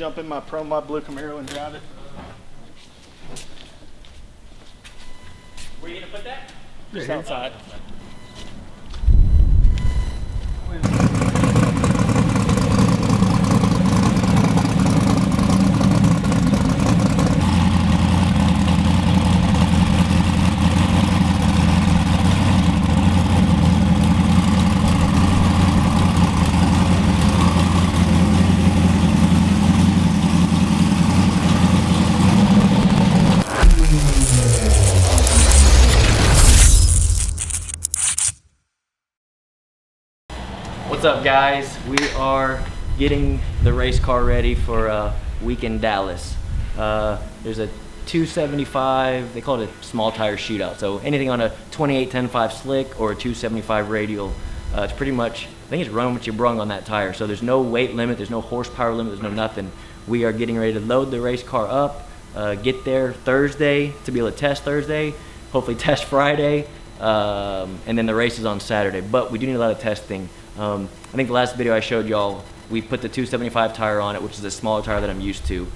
jump in my Pro Mod blue Camaro and drive it. Where are you gonna put that? Just outside. What's up, guys? We are getting the race car ready for a week in Dallas. There's a 275, they call it a small tire shootout. So anything on a 28-10-5 slick or a 275 radial, it's pretty much, I think it's run what you brung on that tire. So there's no weight limit, there's no horsepower limit, there's no nothing. We are getting ready to load the race car up, get there Thursday to be able to test Thursday, hopefully test Friday, and then the race is on Saturday. But we do need a lot of testing. I think the last video I showed y'all, we put the 275 tire on it, which is a smaller tire that I'm used to.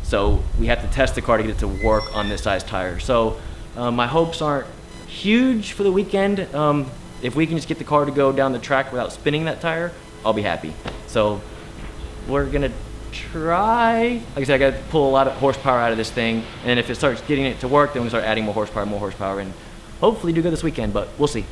So we have to test the car to get it to work on this size tire. So my hopes aren't huge for the weekend. If we can just get the car to go down the track without spinning that tire, I'll be happy. So we're gonna try. Like I said, I gotta pull a lot of horsepower out of this thing, and if it starts getting it to work, then we start adding more horsepower, and hopefully do good this weekend, but we'll see.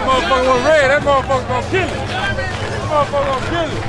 Motherfucker was red, that motherfucker gonna kill it. That motherfucker gonna kill it.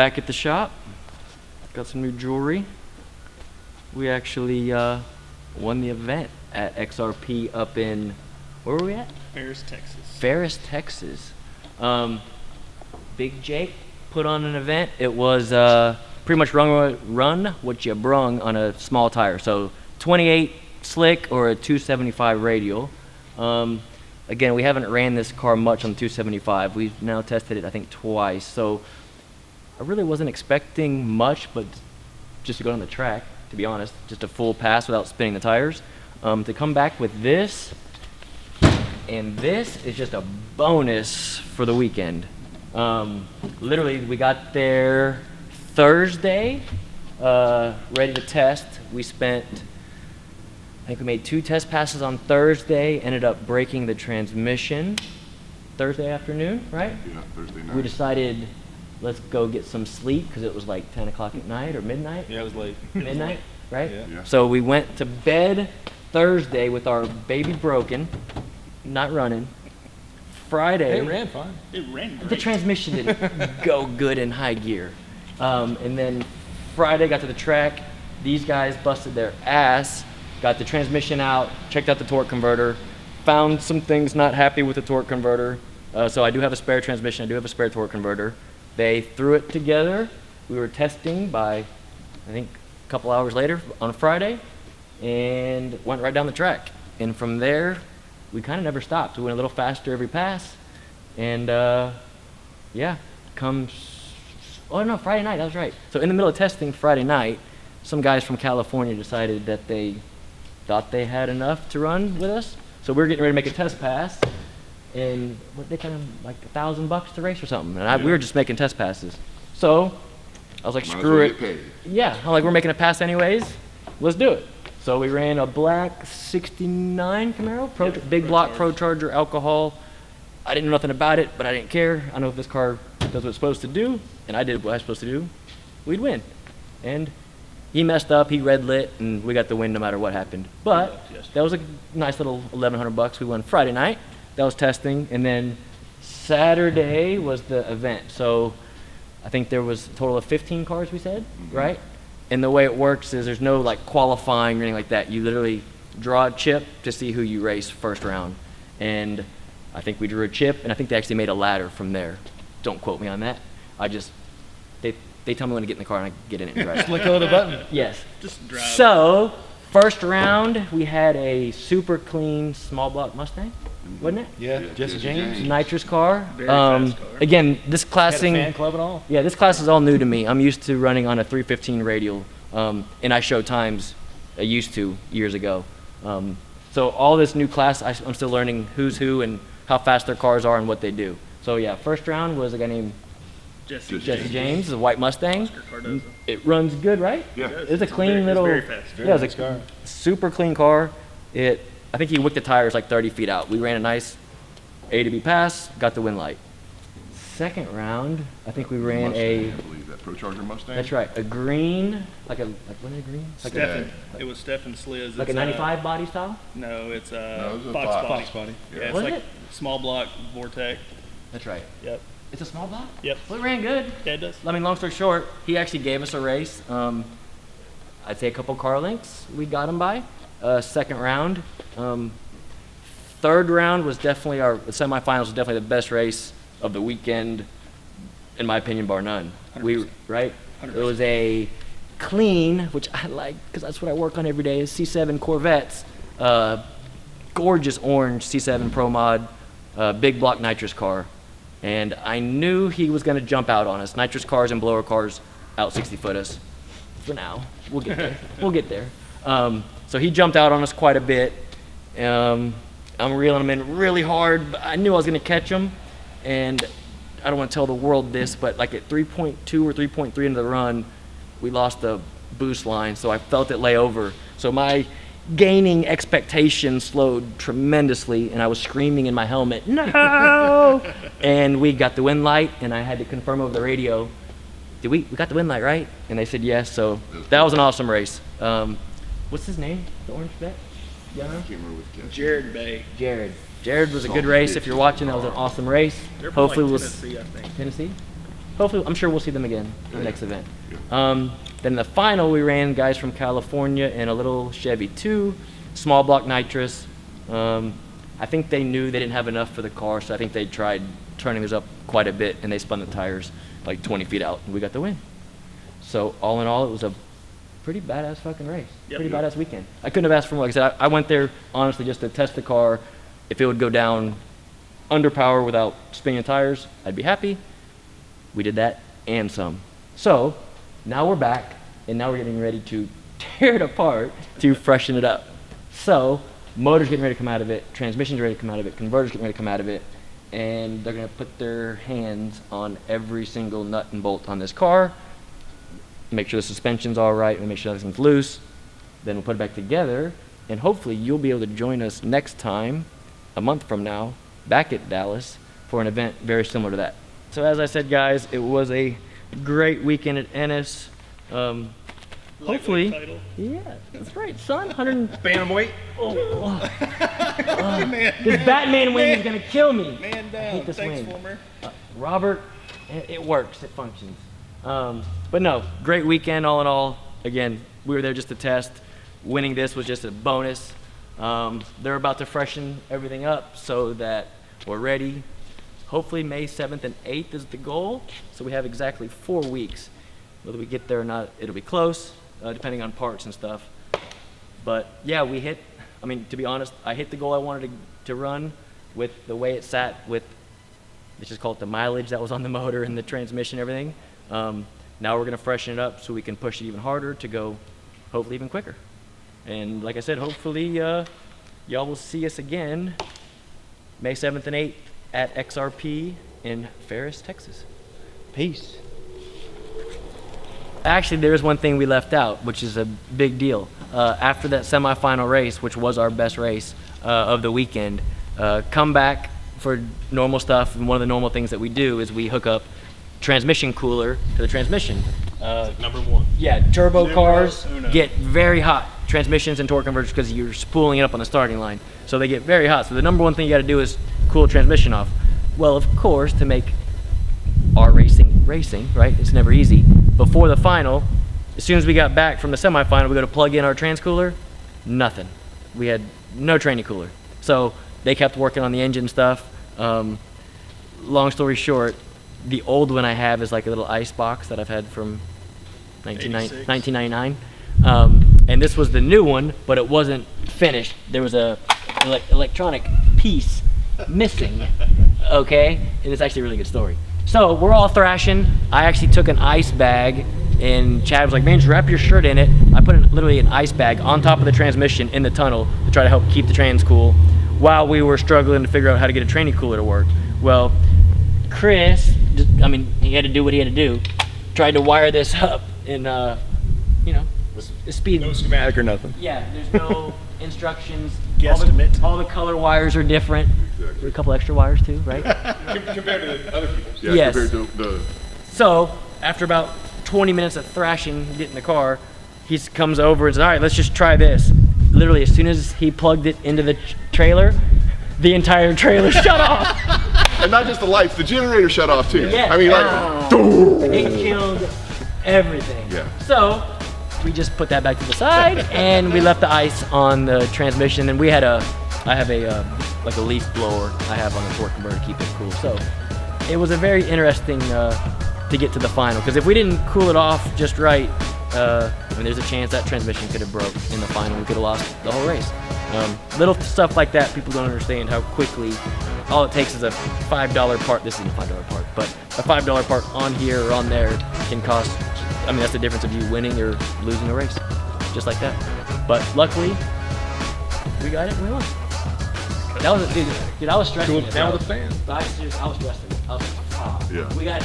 back at the shop. Got some new jewelry. We actually won the event at XRP up in, where were we at? Ferris, Texas. Ferris, Texas. Big Jake put on an event. It was pretty much run what you brung on a small tire. So 28 slick or a 275 radial. Again, we haven't ran this car much on 275. We've now tested it, I think, twice. So I really wasn't expecting much, but just to go on the track, to be honest, just a full pass without spinning the tires. To come back with this, and this is just a bonus for the weekend. Literally, we got there Thursday, ready to test. We spent, I think we made 2 test passes on Thursday, ended up breaking the transmission Thursday afternoon, right? Yeah, Thursday night. We decided, let's go get some sleep because it was like 10 o'clock at night or midnight. Yeah, it was late. Midnight, right? Yeah. Yeah. So we went to bed Thursday with our baby broken, not running. Friday, It ran fine. It ran great. the transmission didn't go good in high gear. And then Friday got to the track. These guys busted their ass, got the transmission out, checked out the torque converter, found some things not happy with the torque converter. So I do have a spare transmission, I do have a spare torque converter. They threw it together. We were testing by, I think, a couple hours later on Friday, and went right down the track. And from there, we kind of never stopped. We went a little faster every pass, and yeah, oh no, Friday night, that was right. So in the middle of testing Friday night, some guys from California decided that they thought they had enough to run with us. So we were getting ready to make a test pass, and what they kind of like $1,000 to race or something. And we were just making test passes. So I was like, Might as screw well it. get paid. Yeah, I'm like, we're making a pass anyways. Let's do it. So we ran a black 69 Camaro, big block Pro Charger alcohol. I didn't know nothing about it, but I didn't care. I know if this car does what it's supposed to do, and I did what I was supposed to do, we'd win. And he messed up, he red lit, and we got the win no matter what happened. But that was a nice little $1,100 we won Friday night. That was testing, and then Saturday was the event. So I think there was a total of 15 cars, we said, right? And the way it works is there's no like qualifying or anything like that. You literally draw a chip to see who you race first round. And I think we drew a chip, and I think they actually made a ladder from there. Don't quote me on that. They tell me when to get in the car and I get in it and drive. Click on the button. Yes. Just drive. So, first round, we had a super clean small block Mustang, wasn't it? Yeah, Yeah, Jesse Jesse James. James. Nitrous car. Very fast car. Again, this Had a classing. fan club and all. Yeah, this class is all new to me. I'm used to running on a 315 radial, and I show times I used to years ago. So all this new class, I'm still learning who's who and how fast their cars are and what they do. So yeah, first round was a guy named Jesse Jesse James, a white Mustang. Oscar Cardozo. It runs good, right? Yeah. It's a clean little. Very fast. Very Yeah, it was nice a car. super clean car. I think he wicked the tires like 30 feet out. We ran a nice A to B pass, got the win light. Second round, I think we ran Mustang, I believe that Pro Charger Mustang. that's right, a green, what is it, green? Like a, Stefan. It was Stefan Sliz. like a It's, 95 body style? No, it's No, it was a Fox Fox. body. Fox body. Yeah, Yeah. it's Was like it? small block Vortec. That's right. Yep. It's a small block? Yep. Well, it ran good. Yeah, it does. I mean, long story short, he actually gave us a race. I'd say a couple car lengths we got him by. Second round. Third round was definitely the semifinals was definitely the best race of the weekend, in my opinion, bar none. 100%. Right? 100%. It was a clean, which I like because that's what I work on every day, is C7 Corvettes. Gorgeous orange C7 Pro Mod, big block nitrous car. And I knew he was going to jump out on us. Nitrous cars and blower cars out 60-foot us. For now. We'll get there. We'll get there. So he jumped out on us quite a bit. I'm reeling him in really hard, but I knew I was going to catch him. And I don't want to tell the world this, but like at 3.2 or 3.3 into the run, we lost the boost line, so I felt it lay over. So my gaining expectation slowed tremendously, and I was screaming in my helmet, no! And we got the wind light, and I had to confirm over the radio, we got the wind light, right? And they said yes, so that was an awesome race. What's his name, the orange vet? I can't remember what the catch. Jared Bay. Jared was a good race. If you're watching, that was an awesome race. They're from Hopefully like we'll Tennessee, I think. Tennessee? hopefully, I'm sure we'll see them again in the next event. Then the final, we ran guys from California in a little Chevy 2, small block nitrous. I think they knew they didn't have enough for the car, so I think they tried turning this up quite a bit, and they spun the tires like 20 feet out, and we got the win. So all in all, it was a pretty badass fucking race. Pretty badass weekend. I couldn't have asked for more. Like I said, I went there honestly just to test the car. If it would go down under power without spinning the tires, I'd be happy. We did that and some. So now we're back, and now we're getting ready to tear it apart to freshen it up. So motor's getting ready to come out of it, transmission's ready to come out of it, converter's getting ready to come out of it, and they're gonna put their hands on every single nut and bolt on this car, make sure the suspension's all right, and make sure everything's loose. Then we'll put it back together, and hopefully you'll be able to join us next time, a month from now, back at Dallas for an event very similar to that. So as I said, guys, it was a great weekend at Ennis. Hopefully, title. yeah, that's right, son. 100. Bantamweight. This Batman wing is gonna kill me. Man down. I hate this Thanks, wing. Former. Robert, it works, it functions. But no, great weekend all in all. Again, we were there just to test. Winning this was just a bonus. They're about to freshen everything up so that we're ready. Hopefully May 7th and 8th is the goal. So we have exactly 4 weeks. Whether we get there or not, it'll be close, depending on parts and stuff. But yeah, we hit, I mean, to be honest, I hit the goal I wanted to run with the way it sat with, let's just call it the mileage that was on the motor and the transmission and everything. Now we're gonna freshen it up so we can push it even harder to go hopefully even quicker. And like I said, hopefully y'all will see us again May 7th and 8th at XRP in Ferris, Texas. Peace. Actually, there is one thing we left out, which is a big deal. After that semifinal race, which was our best race of the weekend, come back for normal stuff. And one of the normal things that we do is we hook up transmission cooler to the transmission. Number one. Yeah, turbo cars uno. get very hot. Transmissions and torque converters, because you're spooling it up on the starting line. So they get very hot. So the number one thing you gotta do is cool transmission off. Well, of course, to make our racing, right? It's never easy. Before the final, as soon as we got back from the semifinal, we go to plug in our trans cooler, nothing. We had no tranny cooler. So they kept working on the engine stuff. Long story short, the old one I have is like a little ice box that I've had from 1999. And this was the new one, but it wasn't finished. There was a electronic piece missing, okay? And it's actually a really good story. So we're all thrashing. I actually took an ice bag, and Chad was like, man, just wrap your shirt in it. I put literally an ice bag on top of the transmission in the tunnel to try to help keep the trans cool while we were struggling to figure out how to get a tranny cooler to work. Well, Chris, I mean, he had to do what he had to do, tried to wire this up in, you know, the speed. No schematic or nothing. Yeah, there's no instructions. Guesstimate. All the color wires are different. Exactly. A couple extra wires too, right? Compared to other people's. Yeah, Yes. compared to the So after about 20 minutes of thrashing, getting the car, he comes over and says, all right, let's just try this. Literally, as soon as he plugged it into the trailer, the entire trailer shut off. and not just the lights, the generator shut off too. Yeah. I mean, like, It killed everything. Yeah. So we just put that back to the side, and we left the ice on the transmission. And I have a like a leaf blower I have on the torque converter to keep it cool. So it was a very interesting to get to the final, because if we didn't cool it off just right, I mean, there's a chance that transmission could have broke in the final. We could have lost the whole race. Little stuff like that, people don't understand how quickly. All it takes is a $5 part. This isn't a $5 part, but a $5 part on here or on there can cost. I mean, that's the difference of you winning or losing a race, just like that. But luckily, we got it and we won. That was dude. I was stressing. Cool down with the fans. I was stressing. I was like, oh, Yeah. we got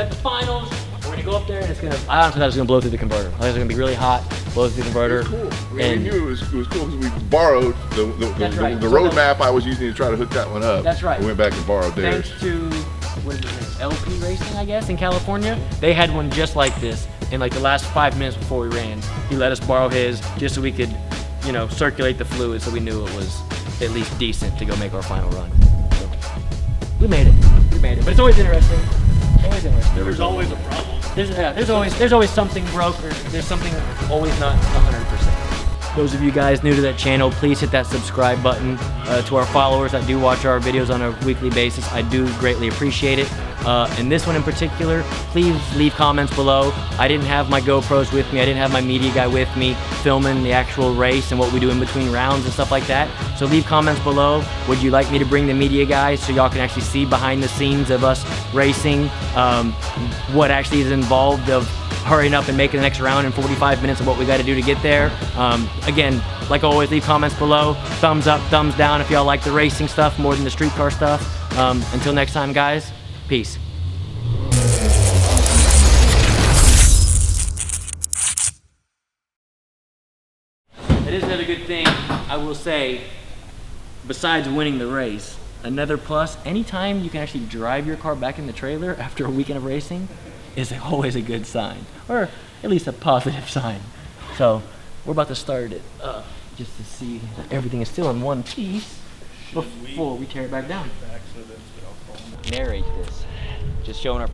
the finals. We're gonna go up there and it's gonna. I honestly thought it was gonna blow through the converter. I thought it was gonna be really hot, blow through the converter. It was cool. We And knew it was cool because we borrowed That's right. the So road map I was using to try to hook that one up. That's right. We went back and borrowed theirs. thanks to what is his name? LP Racing, I guess, in California. They had one just like this. In like the last 5 minutes before we ran, he let us borrow his just so we could, you know, circulate the fluid, so we knew it was at least decent to go make our final run. So, we made it. But it's always interesting. Always an issue. There's always a problem. There's always something broke, or there's something always not 100%. Those of you guys new to that channel, please hit that subscribe button. To our followers that do watch our videos on a weekly basis, I do greatly appreciate it. And this one in particular, please leave comments below. I didn't have my GoPros with me. I didn't have my media guy with me filming the actual race and what we do in between rounds and stuff like that. So leave comments below. Would you like me to bring the media guys so y'all can actually see behind the scenes of us racing, what actually is involved of hurrying up and making the next round in 45 minutes of what we got to do to get there. Again, like always, leave comments below. Thumbs up, thumbs down if y'all like the racing stuff more than the street car stuff. Until next time, guys, peace. It is another good thing, I will say, besides winning the race, another plus, anytime you can actually drive your car back in the trailer after a weekend of racing is always a good sign, or at least a positive sign. So we're about to start it up just to see that everything is still in one piece before we tear it back down. Narrate this, just showing our